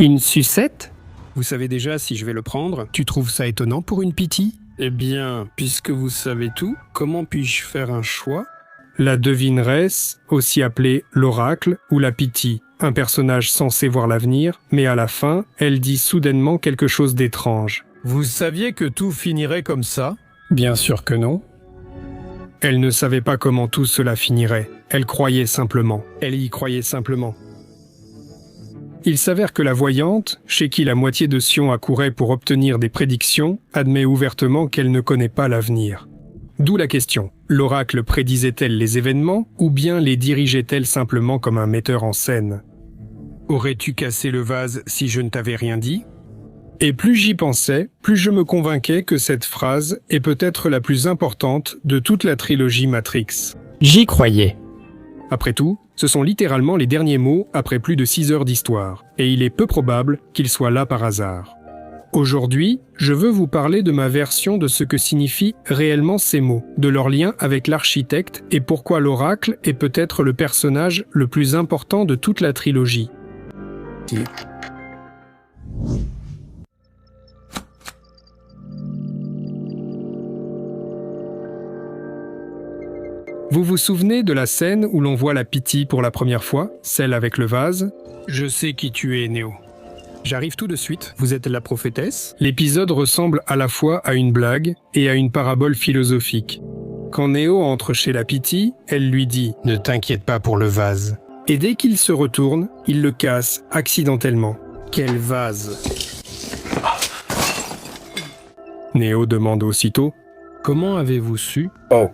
Une sucette? Vous savez déjà si je vais le prendre? Tu trouves ça étonnant pour une pitié? Eh bien, puisque vous savez tout, comment puis-je faire un choix? La devineresse, aussi appelée l'oracle ou la pitié, un personnage censé voir l'avenir, mais à la fin, elle dit soudainement quelque chose d'étrange. Vous saviez que tout finirait comme ça? Bien sûr que non. Elle ne savait pas comment tout cela finirait. Elle croyait simplement. Elle y croyait simplement. Il s'avère que la voyante, chez qui la moitié de Sion accourait pour obtenir des prédictions, admet ouvertement qu'elle ne connaît pas l'avenir. D'où la question. L'oracle prédisait-elle les événements ou bien les dirigeait-elle simplement comme un metteur en scène? Aurais-tu cassé le vase si je ne t'avais rien dit? Et plus j'y pensais, plus je me convainquais que cette phrase est peut-être la plus importante de toute la trilogie Matrix. J'y croyais. Après tout, ce sont littéralement les derniers mots après plus de 6 heures d'histoire, et il est peu probable qu'ils soient là par hasard. Aujourd'hui, je veux vous parler de ma version de ce que signifient réellement ces mots, de leur lien avec l'architecte et pourquoi l'oracle est peut-être le personnage le plus important de toute la trilogie. Vous vous souvenez de la scène où l'on voit la pitié pour la première fois, celle avec le vase? Je sais qui tu es, Néo. J'arrive tout de suite, vous êtes la prophétesse? L'épisode ressemble à la fois à une blague et à une parabole philosophique. Quand Néo entre chez la pitié, elle lui dit « Ne t'inquiète pas pour le vase ». Et dès qu'il se retourne, il le casse accidentellement. Quel vase? Néo demande aussitôt « Comment avez-vous su ?»« Oh !»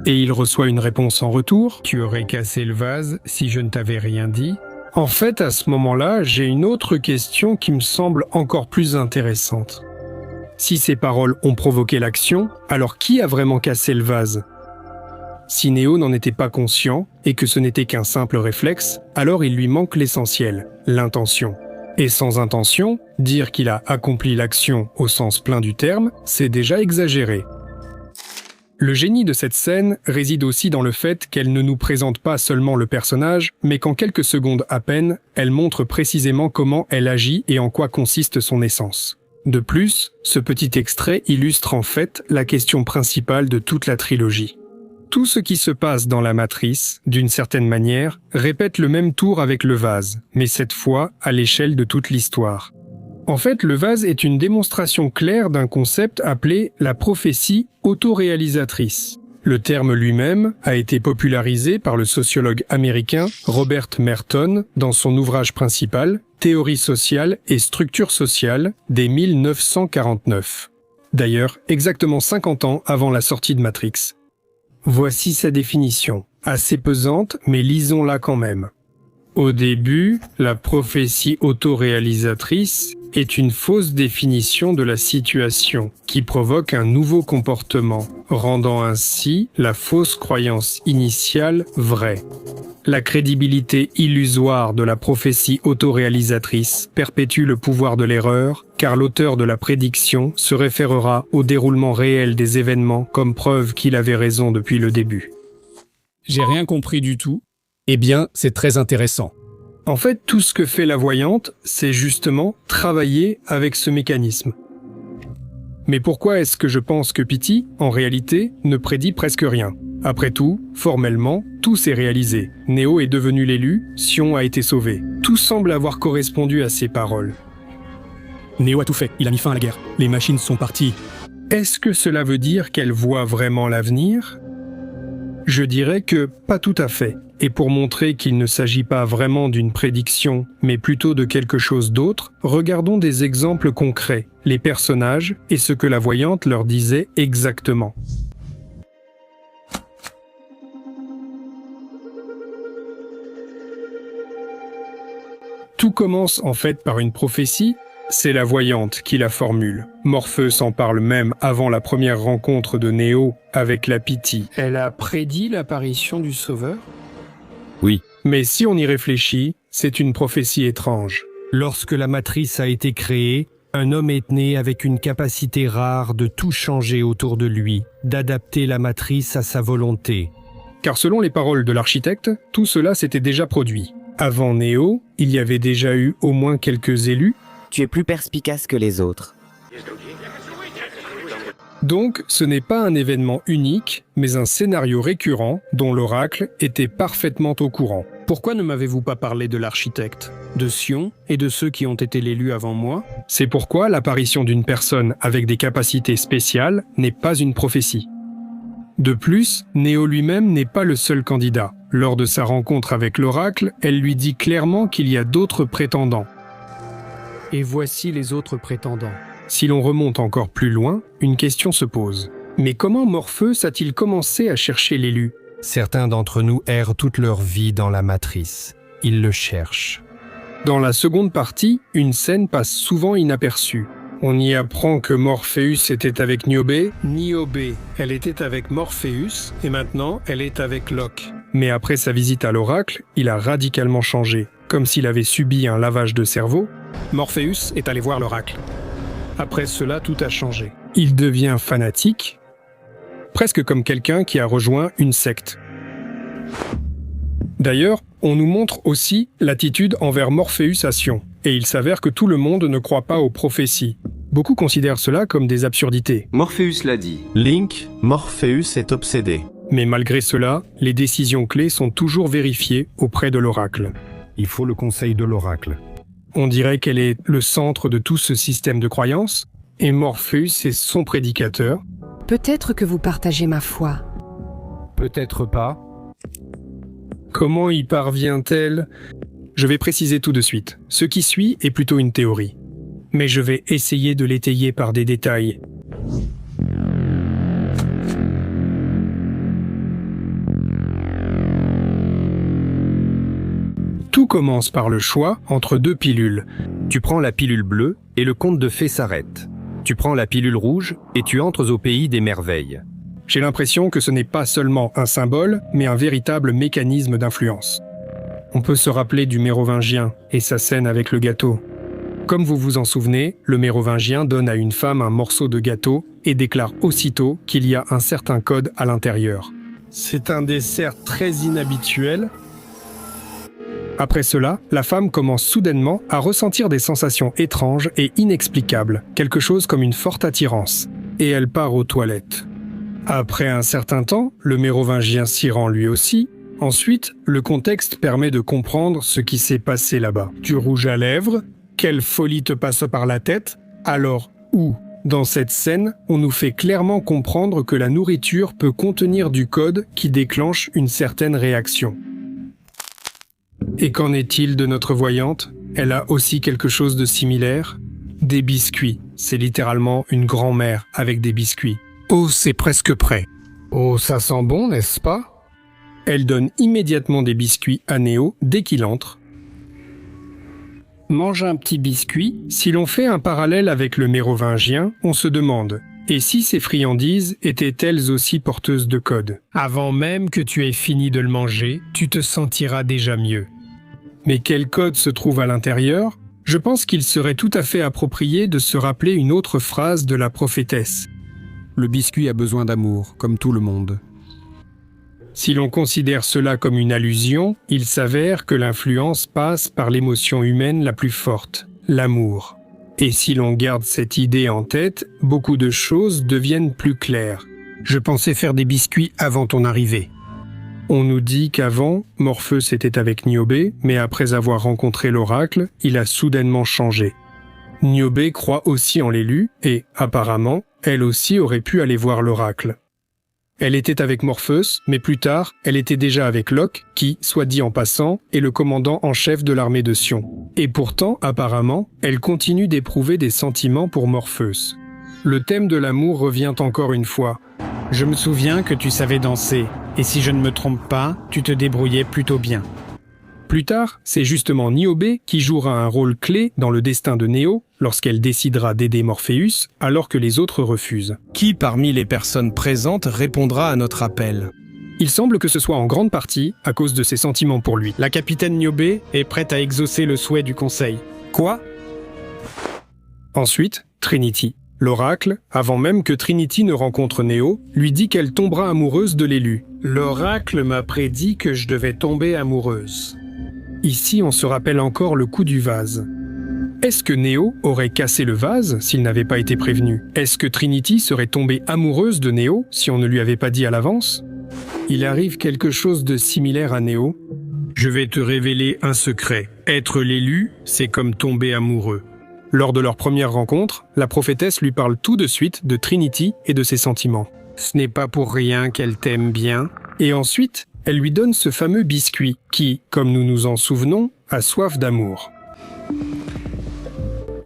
Et il reçoit une réponse en retour. « Tu aurais cassé le vase si je ne t'avais rien dit ?» En fait, à ce moment-là, j'ai une autre question qui me semble encore plus intéressante. Si ces paroles ont provoqué l'action, alors qui a vraiment cassé le vase? Si Néo n'en était pas conscient et que ce n'était qu'un simple réflexe, alors il lui manque l'essentiel, l'intention. Et sans intention, dire qu'il a accompli l'action au sens plein du terme, c'est déjà exagéré. Le génie de cette scène réside aussi dans le fait qu'elle ne nous présente pas seulement le personnage, mais qu'en quelques secondes à peine, elle montre précisément comment elle agit et en quoi consiste son essence. De plus, ce petit extrait illustre en fait la question principale de toute la trilogie. Tout ce qui se passe dans la matrice, d'une certaine manière, répète le même tour avec le vase, mais cette fois à l'échelle de toute l'histoire. En fait, le vase est une démonstration claire d'un concept appelé la prophétie autoréalisatrice. Le terme lui-même a été popularisé par le sociologue américain Robert Merton dans son ouvrage principal Théorie sociale et structure sociale dès 1949. D'ailleurs, exactement 50 ans avant la sortie de Matrix. Voici sa définition, assez pesante, mais lisons-la quand même. Au début, la prophétie autoréalisatrice est une fausse définition de la situation qui provoque un nouveau comportement, rendant ainsi la fausse croyance initiale vraie. La crédibilité illusoire de la prophétie autoréalisatrice perpétue le pouvoir de l'erreur, car l'auteur de la prédiction se référera au déroulement réel des événements comme preuve qu'il avait raison depuis le début. J'ai rien compris du tout. Eh bien, c'est très intéressant. En fait, tout ce que fait la voyante, c'est justement travailler avec ce mécanisme. Mais pourquoi est-ce que je pense que Pity, en réalité, ne prédit presque rien? Après tout, formellement, tout s'est réalisé. Néo est devenu l'élu, Sion a été sauvé. Tout semble avoir correspondu à ses paroles. Néo a tout fait, il a mis fin à la guerre. Les machines sont parties. Est-ce que cela veut dire qu'elle voit vraiment l'avenir? Je dirais que pas tout à fait. Et pour montrer qu'il ne s'agit pas vraiment d'une prédiction, mais plutôt de quelque chose d'autre, regardons des exemples concrets, les personnages et ce que la voyante leur disait exactement. Tout commence en fait par une prophétie. C'est la voyante qui la formule. Morpheus en parle même avant la première rencontre de Néo avec la pitié. Elle a prédit l'apparition du Sauveur? Oui. Mais si on y réfléchit, c'est une prophétie étrange. Lorsque la matrice a été créée, un homme est né avec une capacité rare de tout changer autour de lui, d'adapter la matrice à sa volonté. Car selon les paroles de l'architecte, tout cela s'était déjà produit. Avant Néo, il y avait déjà eu au moins quelques élus. Tu es plus perspicace que les autres. Donc, ce n'est pas un événement unique, mais un scénario récurrent dont l'oracle était parfaitement au courant. Pourquoi ne m'avez-vous pas parlé de l'architecte, de Sion et de ceux qui ont été l'élus avant moi? C'est pourquoi l'apparition d'une personne avec des capacités spéciales n'est pas une prophétie. De plus, Néo lui-même n'est pas le seul candidat. Lors de sa rencontre avec l'oracle, elle lui dit clairement qu'il y a d'autres prétendants. Et voici les autres prétendants. Si l'on remonte encore plus loin, une question se pose. Mais comment Morpheus a-t-il commencé à chercher l'élu? Certains d'entre nous errent toute leur vie dans la matrice. Ils le cherchent. Dans la seconde partie, une scène passe souvent inaperçue. On y apprend que Morpheus était avec Niobé. Niobé, elle était avec Morpheus et maintenant elle est avec Locke. Mais après sa visite à l'oracle, il a radicalement changé. Comme s'il avait subi un lavage de cerveau. Morpheus est allé voir l'oracle. Après cela, tout a changé. Il devient fanatique, presque comme quelqu'un qui a rejoint une secte. D'ailleurs, on nous montre aussi l'attitude envers Morpheus à Sion, et il s'avère que tout le monde ne croit pas aux prophéties. Beaucoup considèrent cela comme des absurdités. Morpheus l'a dit. Link, Morpheus est obsédé. Mais malgré cela, les décisions clés sont toujours vérifiées auprès de l'oracle. Il faut le conseil de l'oracle. On dirait qu'elle est le centre de tout ce système de croyances, et Morpheus est son prédicateur. Peut-être que vous partagez ma foi. Peut-être pas. Comment y parvient-elle? Je vais préciser tout de suite. Ce qui suit est plutôt une théorie. Mais je vais essayer de l'étayer par des détails. Tout commence par le choix entre deux pilules. Tu prends la pilule bleue et le conte de fées s'arrête. Tu prends la pilule rouge et tu entres au pays des merveilles. J'ai l'impression que ce n'est pas seulement un symbole, mais un véritable mécanisme d'influence. On peut se rappeler du Mérovingien et sa scène avec le gâteau. Comme vous vous en souvenez, le Mérovingien donne à une femme un morceau de gâteau et déclare aussitôt qu'il y a un certain code à l'intérieur. C'est un dessert très inhabituel. Après cela, la femme commence soudainement à ressentir des sensations étranges et inexplicables, quelque chose comme une forte attirance, et elle part aux toilettes. Après un certain temps, le Mérovingien s'y rend lui aussi. Ensuite, le contexte permet de comprendre ce qui s'est passé là-bas. Du rouge à lèvres, quelle folie te passe par la tête? Alors, où? Dans cette scène, on nous fait clairement comprendre que la nourriture peut contenir du code qui déclenche une certaine réaction. Et qu'en est-il de notre voyante? Elle a aussi quelque chose de similaire? Des biscuits. C'est littéralement une grand-mère avec des biscuits. Oh, c'est presque prêt. Oh, ça sent bon, n'est-ce pas? Elle donne immédiatement des biscuits à Néo dès qu'il entre. Mange un petit biscuit. Si l'on fait un parallèle avec le Mérovingien, on se demande, et si ces friandises étaient elles aussi porteuses de code? Avant même que tu aies fini de le manger, tu te sentiras déjà mieux. Mais quel code se trouve à l'intérieur? Je pense qu'il serait tout à fait approprié de se rappeler une autre phrase de la prophétesse. Le biscuit a besoin d'amour, comme tout le monde. Si l'on considère cela comme une allusion, il s'avère que l'influence passe par l'émotion humaine la plus forte, l'amour. Et si l'on garde cette idée en tête, beaucoup de choses deviennent plus claires. Je pensais faire des biscuits avant ton arrivée. On nous dit qu'avant, Morpheus était avec Niobé, mais après avoir rencontré l'oracle, il a soudainement changé. Niobé croit aussi en l'élu, et, apparemment, elle aussi aurait pu aller voir l'oracle. Elle était avec Morpheus, mais plus tard, elle était déjà avec Locke, qui, soit dit en passant, est le commandant en chef de l'armée de Sion. Et pourtant, apparemment, elle continue d'éprouver des sentiments pour Morpheus. Le thème de l'amour revient encore une fois. Je me souviens que tu savais danser, et si je ne me trompe pas, tu te débrouillais plutôt bien. Plus tard, c'est justement Niobé qui jouera un rôle clé dans le destin de Néo lorsqu'elle décidera d'aider Morpheus alors que les autres refusent. Qui parmi les personnes présentes répondra à notre appel? Il semble que ce soit en grande partie à cause de ses sentiments pour lui. La capitaine Niobé est prête à exaucer le souhait du conseil. Quoi? Ensuite, Trinity. L'oracle, avant même que Trinity ne rencontre Néo, lui dit qu'elle tombera amoureuse de l'élu. L'oracle m'a prédit que je devais tomber amoureuse. Ici, on se rappelle encore le coup du vase. Est-ce que Neo aurait cassé le vase s'il n'avait pas été prévenu? Est-ce que Trinity serait tombée amoureuse de Neo si on ne lui avait pas dit à l'avance? Il arrive quelque chose de similaire à Neo. Je vais te révéler un secret. Être l'élu, c'est comme tomber amoureux. Lors de leur première rencontre, la prophétesse lui parle tout de suite de Trinity et de ses sentiments. Ce n'est pas pour rien qu'elle t'aime bien. Et ensuite, elle lui donne ce fameux biscuit qui, comme nous nous en souvenons, a soif d'amour.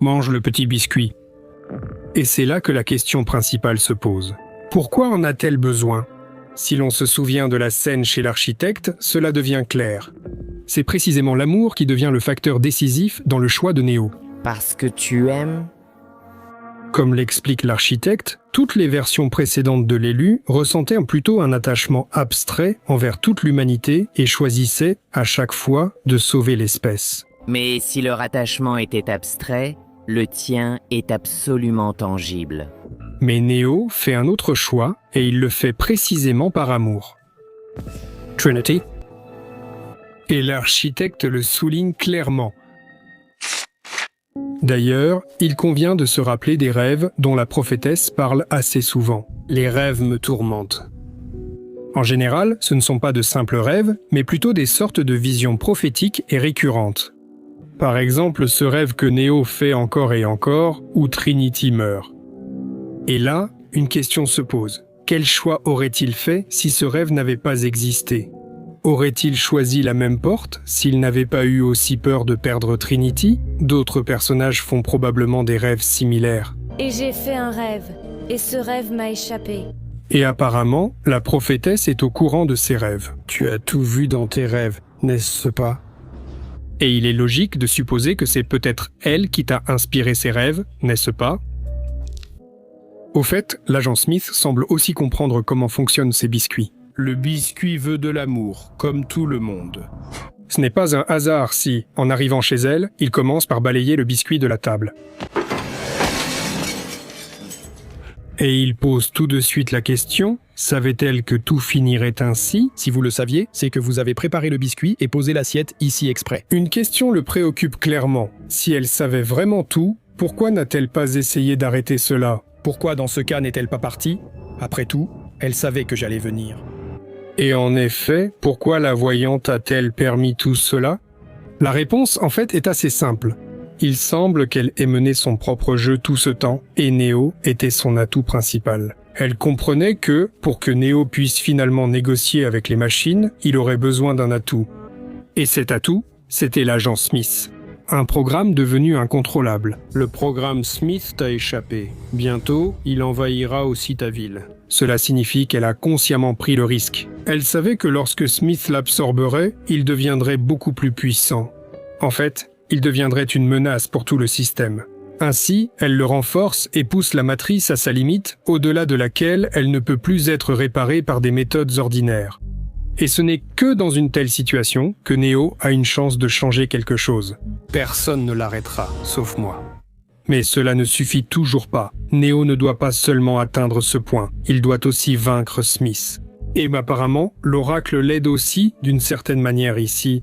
Mange le petit biscuit. Et c'est là que la question principale se pose. Pourquoi en a-t-elle besoin? Si l'on se souvient de la scène chez l'architecte, cela devient clair. C'est précisément l'amour qui devient le facteur décisif dans le choix de Neo. Parce que tu aimes? Comme l'explique l'architecte, toutes les versions précédentes de l'élu ressentaient plutôt un attachement abstrait envers toute l'humanité et choisissaient, à chaque fois, de sauver l'espèce. Mais si leur attachement était abstrait, le tien est absolument tangible. Mais Neo fait un autre choix, et il le fait précisément par amour. Trinity. Et l'architecte le souligne clairement. D'ailleurs, il convient de se rappeler des rêves dont la prophétesse parle assez souvent. Les rêves me tourmentent. En général, ce ne sont pas de simples rêves, mais plutôt des sortes de visions prophétiques et récurrentes. Par exemple, ce rêve que Neo fait encore et encore, où Trinity meurt. Et là, une question se pose. Quel choix aurait-il fait si ce rêve n'avait pas existé? Aurait-il choisi la même porte s'il n'avait pas eu aussi peur de perdre Trinity? D'autres personnages font probablement des rêves similaires. Et j'ai fait un rêve, et ce rêve m'a échappé. Et apparemment, la prophétesse est au courant de ses rêves. Tu as tout vu dans tes rêves, n'est-ce pas? Et il est logique de supposer que c'est peut-être elle qui t'a inspiré ces rêves, n'est-ce pas? Au fait, l'agent Smith semble aussi comprendre comment fonctionnent ces biscuits. Le biscuit veut de l'amour, comme tout le monde. Ce n'est pas un hasard si, en arrivant chez elle, il commence par balayer le biscuit de la table. Et il pose tout de suite la question, savait-elle que tout finirait ainsi? Si vous le saviez, c'est que vous avez préparé le biscuit et posé l'assiette ici exprès. Une question le préoccupe clairement. Si elle savait vraiment tout, pourquoi n'a-t-elle pas essayé d'arrêter cela? Pourquoi dans ce cas n'est-elle pas partie? Après tout, elle savait que j'allais venir. Et en effet, pourquoi la voyante a-t-elle permis tout cela? La réponse, en fait, est assez simple. Il semble qu'elle ait mené son propre jeu tout ce temps, et Neo était son atout principal. Elle comprenait que, pour que Neo puisse finalement négocier avec les machines, il aurait besoin d'un atout. Et cet atout, c'était l'agent Smith. Un programme devenu incontrôlable. Le programme Smith t'a échappé. Bientôt, il envahira aussi ta ville. Cela signifie qu'elle a consciemment pris le risque. Elle savait que lorsque Smith l'absorberait, il deviendrait beaucoup plus puissant. En fait, il deviendrait une menace pour tout le système. Ainsi, elle le renforce et pousse la matrice à sa limite, au-delà de laquelle elle ne peut plus être réparée par des méthodes ordinaires. Et ce n'est que dans une telle situation que Neo a une chance de changer quelque chose. Personne ne l'arrêtera, sauf moi. Mais cela ne suffit toujours pas. Neo ne doit pas seulement atteindre ce point, il doit aussi vaincre Smith. Et apparemment, l'oracle l'aide aussi d'une certaine manière ici.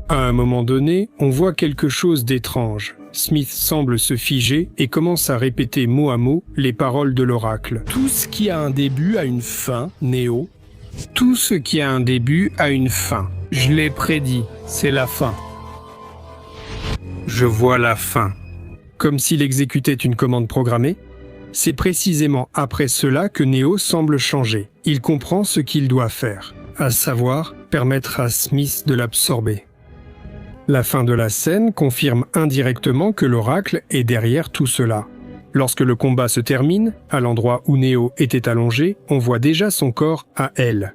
À un moment donné, on voit quelque chose d'étrange. Smith semble se figer et commence à répéter mot à mot les paroles de l'oracle. Tout ce qui a un début a une fin, Neo. Tout ce qui a un début a une fin. Je l'ai prédit, c'est la fin. Je vois la fin. Comme s'il exécutait une commande programmée, c'est précisément après cela que Neo semble changer. Il comprend ce qu'il doit faire, à savoir permettre à Smith de l'absorber. La fin de la scène confirme indirectement que l'oracle est derrière tout cela. Lorsque le combat se termine, à l'endroit où Neo était allongé, on voit déjà son corps à elle.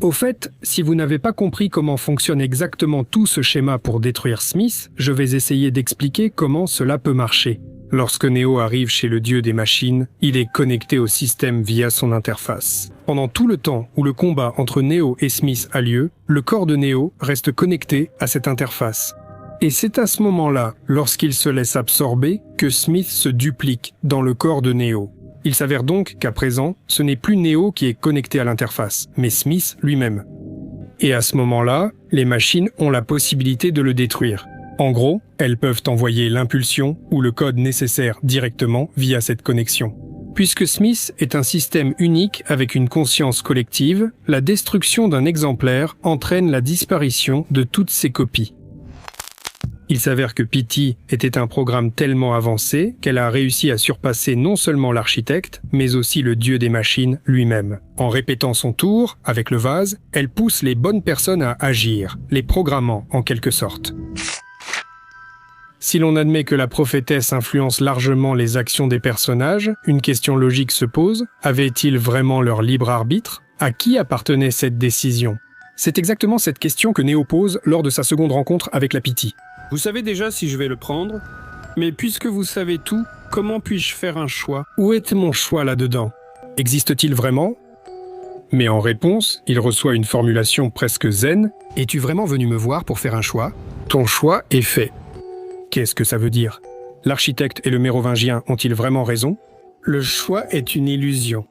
Au fait, si vous n'avez pas compris comment fonctionne exactement tout ce schéma pour détruire Smith, je vais essayer d'expliquer comment cela peut marcher. Lorsque Neo arrive chez le dieu des machines, il est connecté au système via son interface. Pendant tout le temps où le combat entre Neo et Smith a lieu, le corps de Neo reste connecté à cette interface. Et c'est à ce moment-là, lorsqu'il se laisse absorber, que Smith se duplique dans le corps de Neo. Il s'avère donc qu'à présent, ce n'est plus Neo qui est connecté à l'interface, mais Smith lui-même. Et à ce moment-là, les machines ont la possibilité de le détruire. En gros, elles peuvent envoyer l'impulsion ou le code nécessaire directement via cette connexion. Puisque Smith est un système unique avec une conscience collective, la destruction d'un exemplaire entraîne la disparition de toutes ses copies. Il s'avère que P.T. était un programme tellement avancé qu'elle a réussi à surpasser non seulement l'architecte, mais aussi le dieu des machines lui-même. En répétant son tour, avec le vase, elle pousse les bonnes personnes à agir, les programmant en quelque sorte. Si l'on admet que la prophétesse influence largement les actions des personnages, une question logique se pose, avaient-ils vraiment leur libre arbitre? À qui appartenait cette décision? C'est exactement cette question que Neo pose lors de sa seconde rencontre avec la P.T. Vous savez déjà si je vais le prendre? Mais puisque vous savez tout, comment puis-je faire un choix? Où est mon choix là-dedans? Existe-t-il vraiment? Mais en réponse, il reçoit une formulation presque zen. Es-tu vraiment venu me voir pour faire un choix? Ton choix est fait. Qu'est-ce que ça veut dire? L'architecte et le mérovingien ont-ils vraiment raison? Le choix est une illusion.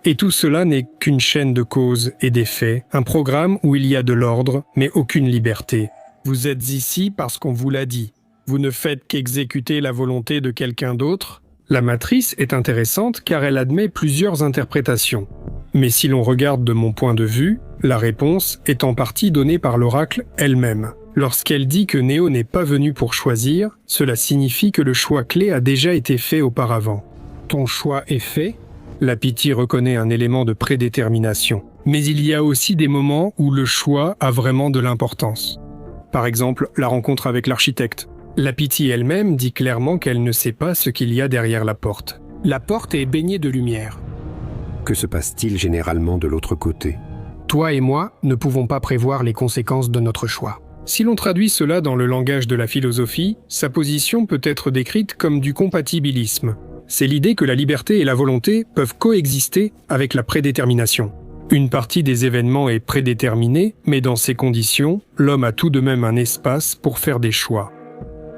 Et tout cela n'est qu'une chaîne de causes et d'effets, un programme où il y a de l'ordre, mais aucune liberté. Vous êtes ici parce qu'on vous l'a dit. Vous ne faites qu'exécuter la volonté de quelqu'un d'autre. La matrice est intéressante car elle admet plusieurs interprétations. Mais si l'on regarde de mon point de vue, la réponse est en partie donnée par l'oracle elle-même. Lorsqu'elle dit que Neo n'est pas venu pour choisir, cela signifie que le choix clé a déjà été fait auparavant. Ton choix est fait? La P.T. reconnaît un élément de prédétermination. Mais il y a aussi des moments où le choix a vraiment de l'importance. Par exemple, la rencontre avec l'architecte. La P.T. elle-même dit clairement qu'elle ne sait pas ce qu'il y a derrière la porte. La porte est baignée de lumière. Que se passe-t-il généralement de l'autre côté? Toi et moi ne pouvons pas prévoir les conséquences de notre choix. Si l'on traduit cela dans le langage de la philosophie, sa position peut être décrite comme du compatibilisme. C'est l'idée que la liberté et la volonté peuvent coexister avec la prédétermination. Une partie des événements est prédéterminée, mais dans ces conditions, l'homme a tout de même un espace pour faire des choix.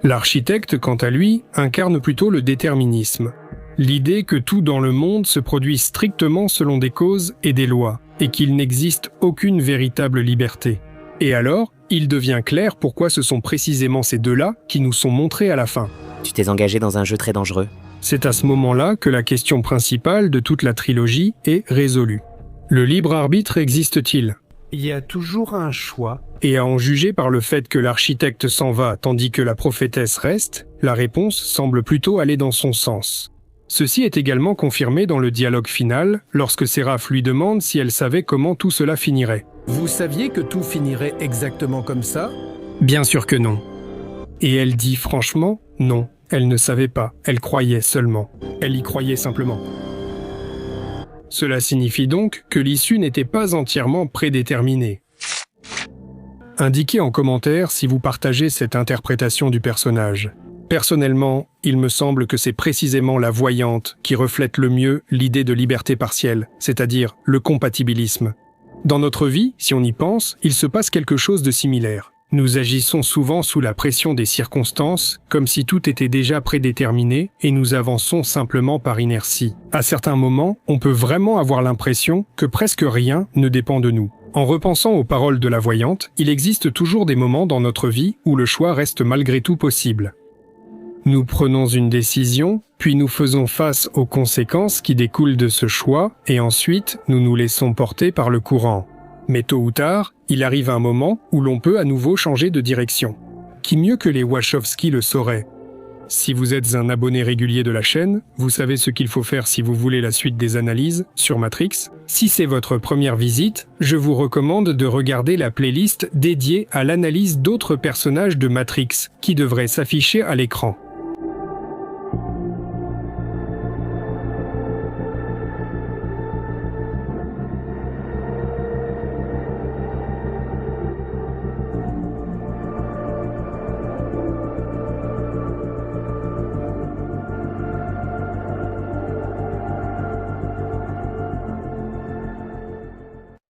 L'architecte, quant à lui, incarne plutôt le déterminisme. L'idée que tout dans le monde se produit strictement selon des causes et des lois, et qu'il n'existe aucune véritable liberté. Et alors, il devient clair pourquoi ce sont précisément ces deux-là qui nous sont montrés à la fin. Tu t'es engagé dans un jeu très dangereux. C'est à ce moment-là que la question principale de toute la trilogie est résolue. Le libre arbitre existe-t-il? Il y a toujours un choix. Et à en juger par le fait que l'architecte s'en va tandis que la prophétesse reste, la réponse semble plutôt aller dans son sens. Ceci est également confirmé dans le dialogue final, lorsque Séraph lui demande si elle savait comment tout cela finirait. Vous saviez que tout finirait exactement comme ça? Bien sûr que non. Et elle dit franchement, non, elle ne savait pas, elle croyait seulement. Elle y croyait simplement. Cela signifie donc que l'issue n'était pas entièrement prédéterminée. Indiquez en commentaire si vous partagez cette interprétation du personnage. Personnellement, il me semble que c'est précisément la voyante qui reflète le mieux l'idée de liberté partielle, c'est-à-dire le compatibilisme. Dans notre vie, si on y pense, il se passe quelque chose de similaire. Nous agissons souvent sous la pression des circonstances, comme si tout était déjà prédéterminé, et nous avançons simplement par inertie. À certains moments, on peut vraiment avoir l'impression que presque rien ne dépend de nous. En repensant aux paroles de la voyante, il existe toujours des moments dans notre vie où le choix reste malgré tout possible. Nous prenons une décision, puis nous faisons face aux conséquences qui découlent de ce choix, et ensuite nous nous laissons porter par le courant. Mais tôt ou tard, il arrive un moment où l'on peut à nouveau changer de direction. Qui mieux que les Wachowski le saurait? Si vous êtes un abonné régulier de la chaîne, vous savez ce qu'il faut faire si vous voulez la suite des analyses sur Matrix. Si c'est votre première visite, je vous recommande de regarder la playlist dédiée à l'analyse d'autres personnages de Matrix qui devrait s'afficher à l'écran.